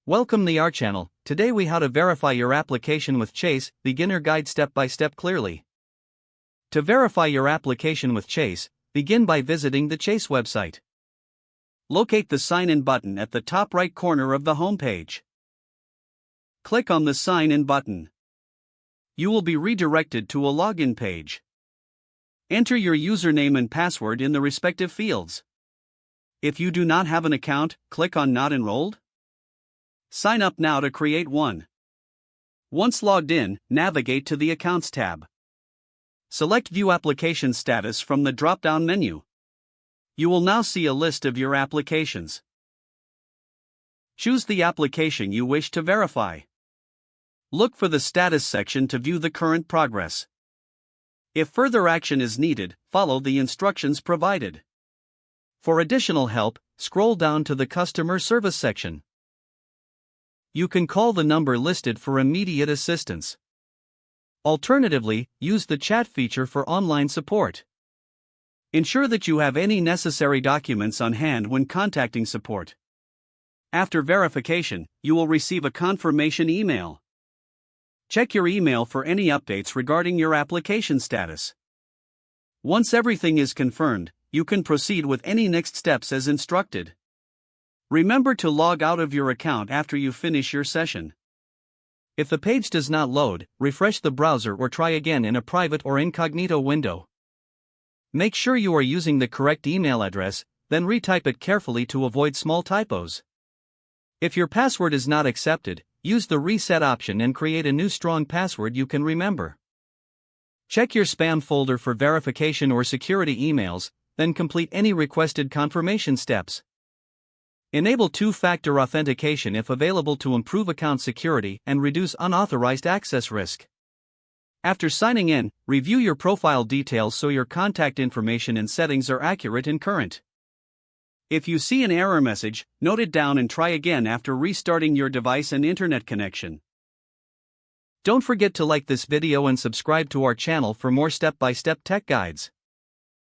Welcome to our channel. Today we how to verify your application with Chase, beginner guide step by step clearly. To verify your application with Chase, begin by visiting the Chase website. Locate the sign in button at the top right corner of the home page. Click on the sign in button. You will be redirected to a login page. Enter your username and password in the respective fields. If you do not have an account, click on Not Enrolled. Sign up now to create one. Once logged in, navigate to the Accounts tab. Select View Application Status from the drop-down menu. You will now see a list of your applications. Choose the application you wish to verify. Look for the Status section to view the current progress. If further action is needed, follow the instructions provided. For additional help, scroll down to the Customer Service section. You can call the number listed for immediate assistance. Alternatively, use the chat feature for online support. Ensure that you have any necessary documents on hand when contacting support. After verification, you will receive a confirmation email. Check your email for any updates regarding your application status. Once everything is confirmed, you can proceed with any next steps as instructed. Remember to log out of your account after you finish your session. If the page does not load, refresh the browser or try again in a private or incognito window. Make sure you are using the correct email address, then retype it carefully to avoid small typos. If your password is not accepted, use the reset option and create a new strong password you can remember. Check your spam folder for verification or security emails, then complete any requested confirmation steps. Enable two-factor authentication if available to improve account security and reduce unauthorized access risk. After signing in, review your profile details so your contact information and settings are accurate and current. If you see an error message, note it down and try again after restarting your device and internet connection. Don't forget to like this video and subscribe to our channel for more step-by-step tech guides.